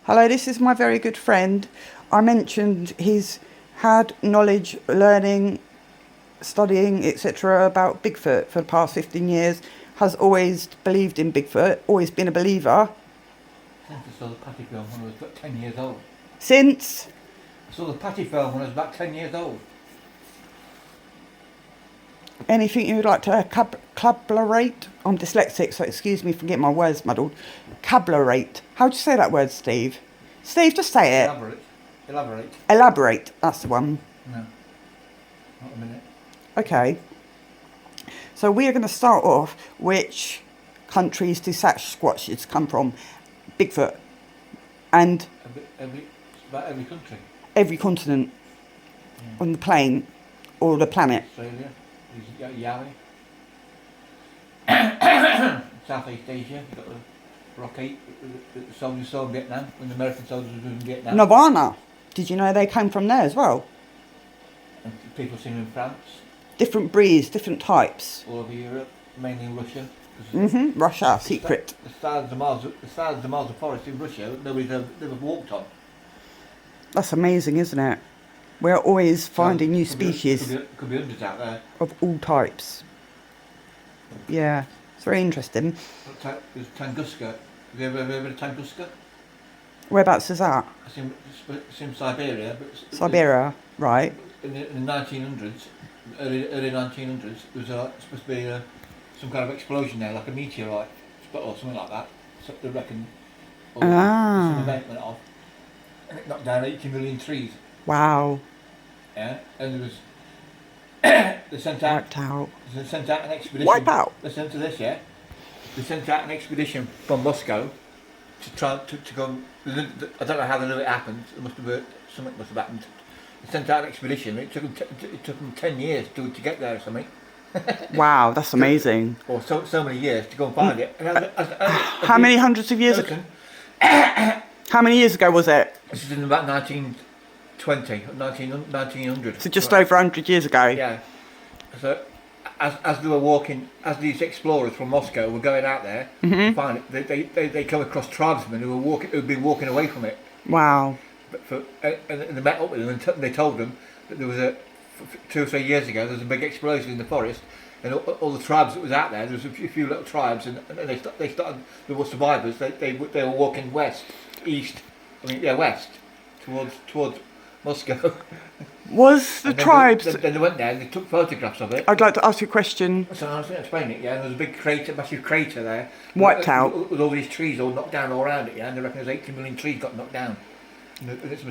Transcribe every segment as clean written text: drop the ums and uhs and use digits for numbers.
Hello, this is my very good friend. I mentioned he's had knowledge, learning, studying, etc. about Bigfoot for the past 15 years, has always believed in Bigfoot, always been a believer. Since I saw the Patty film when I was about 10 years old. Since? I saw the Patty film when I was about 10 years old. Anything you would like to collaborate? I'm dyslexic, so excuse me for getting my words muddled. Collaborate. How do you say that word, Steve? Steve, just say it. Elaborate. Elaborate, that's the one. No. Not a minute. Okay. So we are going to start off, which countries do Sasquatches come from? Bigfoot. And About every country. every continent on the plane or the planet. Australia, Yowie. Southeast Asia, you've got the Rocky, the soldiers saw in Vietnam, when the American soldiers were in Vietnam. Nirvana. Did you know they came from there as well? And people seen in France. Different breeds, different types. All over Europe, mainly in Russia. Russia, secret. The thousands of miles of forest in Russia that nobody's ever walked on. That's amazing, isn't it? We're always finding new species Could be hundreds out there. of all types. Yeah, it's very interesting. There's Tunguska. Have you ever heard of Tunguska? Whereabouts is that? It's in Siberia. But Siberia, right. In the 1900s, early 1900s, there was supposed to be some kind of explosion there, like a meteorite or something like that. So they reckon. Some event went off, and it knocked down 80 million trees. Wow. Yeah, and there was they sent out an expedition. Wipe out. Listen to this, yeah. They sent out an expedition from Moscow to try to go. I don't know how they knew it happened. Something must have happened. They sent out an expedition. It took them 10 years to get there or something. Wow, that's amazing. Or so many years to go and find it. And how many hundreds of years ago? How many years ago was it? This is in about 1900. So just over 100 years ago. Yeah. So as they were walking, as these explorers from Moscow were going out there to find it, they come across tribesmen who'd been walking away from it. Wow. And they met up with them and they told them that there was 2 or 3 years ago there was a big explosion in the forest, and all the tribes that was out there was a few little tribes, and they started. There were survivors. They were walking west towards Moscow. Was the tribes? Then they went there and they took photographs of it. I'd like to ask you a question. So I was going to explain it, yeah. And there's a big crater, massive crater there. Wiped out. With all these trees all knocked down all around it, yeah. And they reckon there's 80 million trees got knocked down.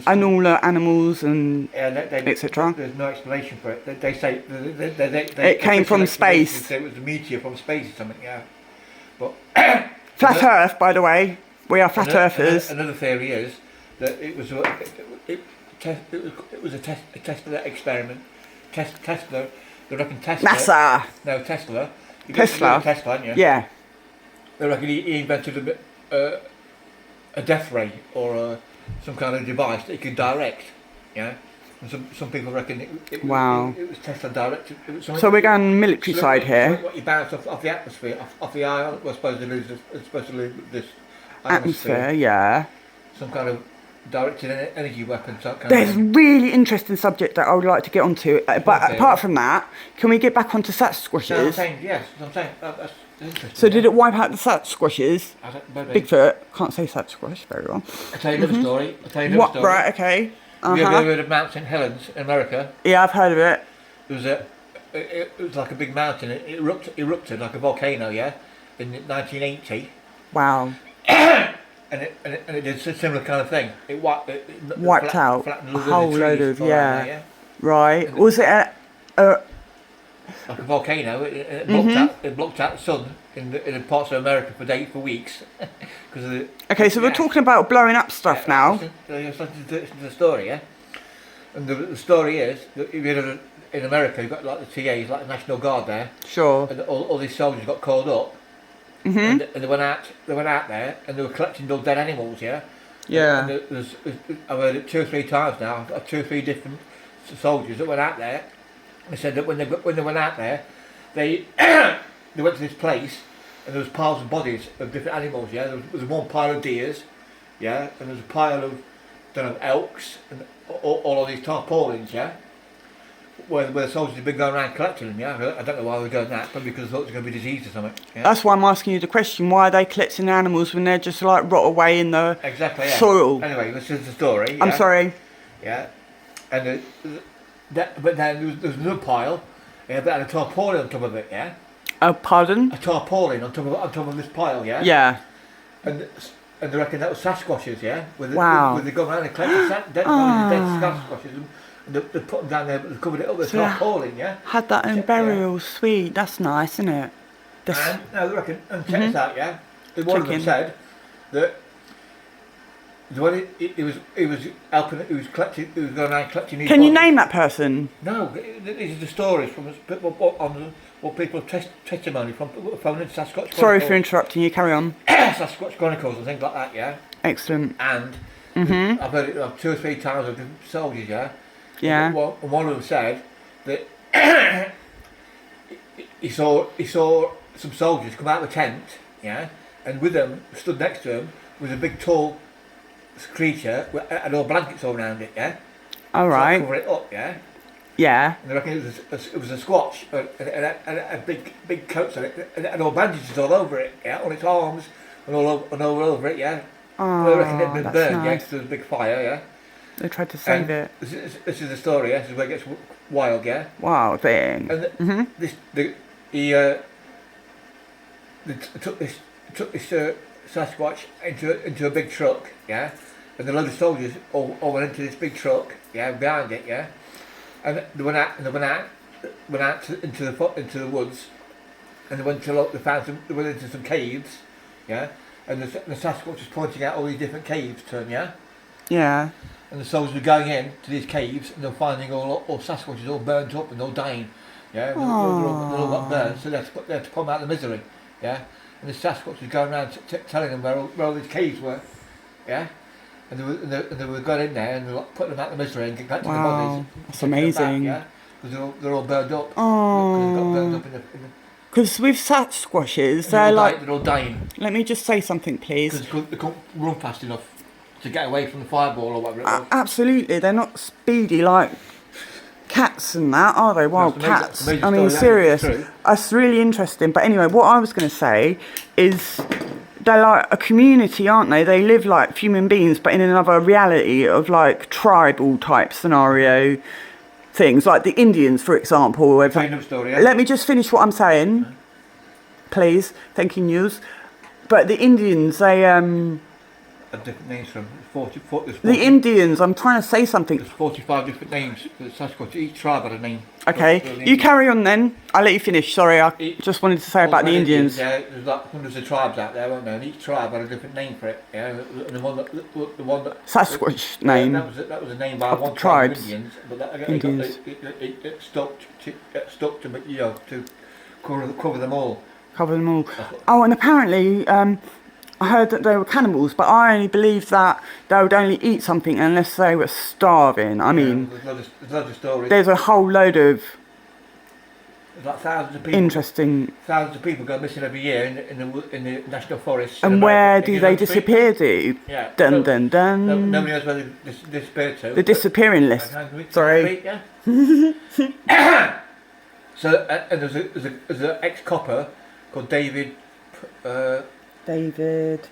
And all the animals and etc. There's no explanation for it. They say it came from space. They say it was a meteor from space or something, yeah. But flat Earth, by the way. We are flat earthers. Another theory is that it was a Tesla experiment. Tesla, they reckon Tesla. NASA. No, Tesla. Tesla. Tesla, yeah. Yeah. They reckon he invented a death ray or some kind of device that he could direct. Yeah. And some people reckon it was Tesla directed. So we're going military side here. What you bounce off the atmosphere, off the eye. Well, supposed to lose this atmosphere, yeah. Some kind of directed energy weapon. There's a really interesting subject that I would like to get onto, but apart from that, can we get back onto Sasquatches? No, I'm saying, yes, I'm saying that's interesting. So did it wipe out the Sasquatches? Bigfoot, can't say Sasquatch very well. I'll tell you another story. What? Right, okay. Have you ever heard of Mount St. Helens in America? Yeah, I've heard of it. It was like a big mountain. It erupted like a volcano, yeah, in 1980. Wow. And it did a similar kind of thing. It wiped out a whole load of there. Right. Was it like a volcano? It blocked out the sun in parts of America for weeks. Okay, so we're talking about blowing up stuff now. Listen to the story, yeah. And the story is that in America you've got like the TAs, like the National Guard there. Sure. And all these soldiers got called up. And they went out there and they were collecting all dead animals, yeah. Yeah. And I've heard it 2 or 3 times now. I've got 2 or 3 different soldiers that went out there. They said that when they went out there, they went to this place and there was piles of bodies of different animals. Yeah, there was one pile of deers, yeah, and there's a pile of, don't know, elks and all of these tarpaulins, yeah, where the soldiers have been going around collecting them, yeah. I don't know why they're doing that, probably because they thought it was going to be disease or something. Yeah? That's why I'm asking you the question. Why are they collecting animals when they're just like rot away in the soil? Anyway, this is the story. Yeah? I'm sorry. Yeah, and but then there was another pile, yeah, but had a tarpaulin on top of it, yeah. Oh, pardon? A tarpaulin on top of this pile, yeah. Yeah. And they reckon that was Sasquatches, yeah. Wow. Where they go around and collect dead Sasquatches and they put them down there, but they covered it up with tarpaulin, yeah. Had that in burial, sweet. That's nice, isn't it? And now they reckon, and check this out, yeah. One of them said that he was helping, he was going around collecting these. Can you name that person? No, these are the stories from what people have testimony from phoning Sasquatch Chronicles. Sorry for interrupting you, carry on. Sasquatch Chronicles and things like that, yeah. Excellent. And I've heard it 2 or 3 times with different soldiers, yeah. Yeah. And one of them said that he saw some soldiers come out of a tent, yeah, and with them, stood next to him, was a big tall creature and all blankets all around it, yeah. All right. So cover it up, yeah. Yeah. And I reckon it was a squatch and a big coat on it and all bandages all over it, yeah, on its arms and all over it, yeah. Oh, I reckon it'd been burned, nice. yeah, because there was a big fire, yeah. They tried to save it. This is the story, yeah. This is where it gets wild, yeah. Wow, thing. And he took this Sasquatch into a big truck, yeah, and a load of soldiers all went into this big truck, yeah, behind it, yeah, and they went out into the woods, and they went into some caves, yeah, and the Sasquatch was pointing out all these different caves to them, yeah. Yeah. And the soldiers were going in to these caves and they're finding all Sasquatches all burnt up and all dying, yeah. They all got burned, so they had to come out of the misery, yeah. And the Sasquatch was going around telling them where all these caves were, yeah. And they were going in there and they were putting them out of the misery and getting back to the bodies. That's amazing. Back, yeah, because they're all burned up. Oh. They got burned up in the Because with Sasquatches, they're all dying. Let me just say something, please. Because they couldn't run fast enough to get away from the fireball or whatever it was. Absolutely, they're not speedy like cats and that, are they? Wild cats. I mean, story, serious. That's really interesting. But anyway, what I was going to say is they're like a community, aren't they? They live like human beings, but in another reality of like tribal type scenario things, like the Indians, for example. Story, yeah? Let me just finish what I'm saying, please. Thanking yous. But the Indians, they different names from 40, the Indians, I'm trying to say something. There's 45 different names for Sasquatch. Each tribe had a name. Okay, you carry on then. I'll let you finish. Sorry, I just wanted to say about the Indians. Yeah, there's like hundreds of tribes out there, weren't there? And each tribe had a different name for it. Yeah, and the one that Sasquatch name. That was a name by one tribe of Indians, but Indians. It stuck to cover them all. Cover them all. Oh, and apparently, I heard that they were cannibals, but I only believed that they would only eat something unless they were starving. I mean, there's loads of stories. There's a whole load of like thousands of people. Interesting. Thousands of people go missing every year in the national forests. And where do they disappear to? Yeah. Dun dun dun. Nobody knows where they disappeared to. The disappearing list. Sorry. So and there's an ex-copper called David. David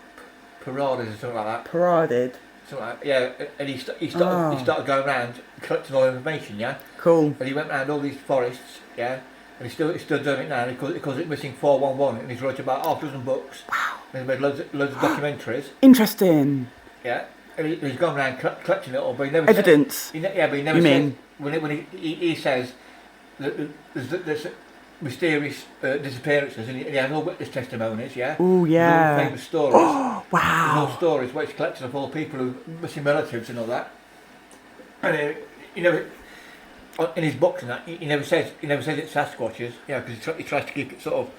Paradis or something like that. Paradis. Something like that. Yeah, and he started going around collecting all the information, yeah. Cool. And he went around all these forests, yeah. And he's still doing it now. He calls it Missing 411, and he's wrote about half a dozen books. Wow. And he's made loads of documentaries. Interesting. Yeah. And he's gone around collecting it all, but he never evidence. Says, but he never says when he says that there's mysterious disappearances, and he has all witness testimonies, yeah. Oh yeah. All famous stories. Oh wow. All stories where it's collected of all people who missing relatives and all that. And he never, in his books and that, he never says it's Sasquatches, yeah, because he tries to keep it sort of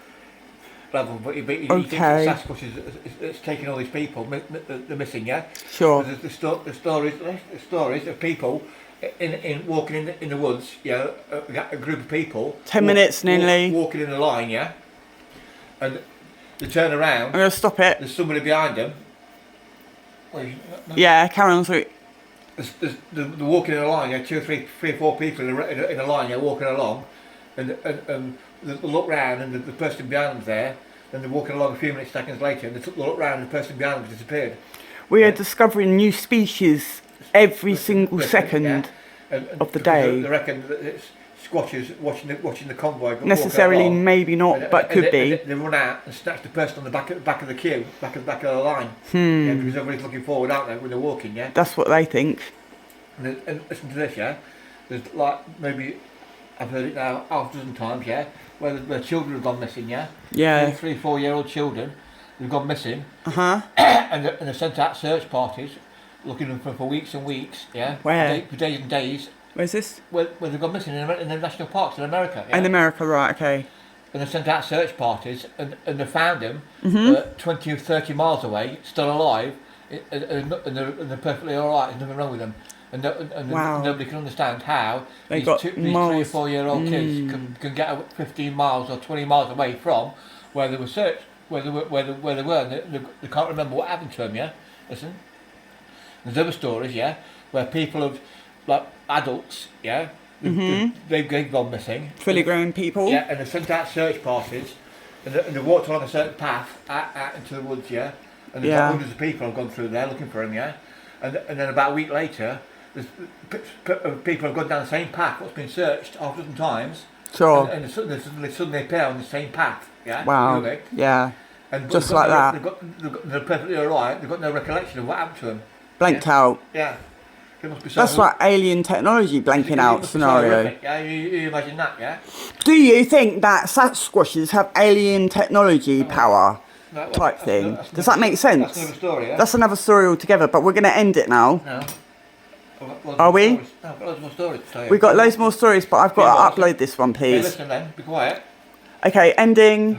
level, but he thinks it's Sasquatches it's taking all these people, the missing, yeah. Sure. The stories of people in walking in the woods, yeah, a group of people. 10 minutes nearly. Walking in a line, yeah, and they turn around. I'm gonna stop it. There's somebody behind them, Well, Yeah, carry on through. they're walking in a line, yeah, three or four people in a line, yeah, walking along, and they look round and the person behind them's there, then they're walking along a few minutes, seconds later, and they look round and the person behind them disappeared. We are discovering new species every single second of the day. They reckon that it's squatters watching the convoy. Necessarily, maybe not, but could be. They run out and snatch the person on the back of the queue, back of the line. Yeah, because everybody's looking forward, aren't they, when they're walking, yeah? That's what they think. And listen to this, yeah? There's like, maybe, I've heard it now half a dozen times, yeah? Where children have gone missing, yeah? Yeah. 3, 4 year old children who've gone missing. Uh-huh. and they're sent out search parties, looking for weeks and weeks, yeah? Where? For days and days. Where's this? Where they've gone missing in the national parks in America. Yeah? In America, right, okay. And they sent out search parties and they found them 20 or 30 miles away, still alive, and they're perfectly alright, there's nothing wrong with them. And Wow. nobody can understand how They these got 3 or 4 year old kids can get 15 miles or 20 miles away from where they were searched, where they were, and they can't remember what happened to them, yeah? Listen. There's other stories, yeah, where people have, like adults, yeah, they've gone missing. Fully grown people. Yeah, and they sent out search parties, and they walked along a certain path out into the woods, yeah, and there's like hundreds of people have gone through there looking for him, yeah, and then about a week later, people have gone down the same path what's been searched half a dozen times, Sure. and they suddenly appear on the same path, yeah. Wow. Really? Yeah. And Just like that. They're perfectly alright. They've got no recollection of what happened to them. Blanked out. Yeah. It must be so That's like alien technology blanking out scenario. Yeah, you imagine that, yeah? Do you think that Sasquatches have alien technology power type thing? Does that make sense? That's another story, yeah? That's another story altogether, but we're going to end it now. No. Are we? No, I've got loads more stories to tell you. We've got loads more stories, but I've got to upload this one, Hey, please. listen then, be quiet. Okay, ending.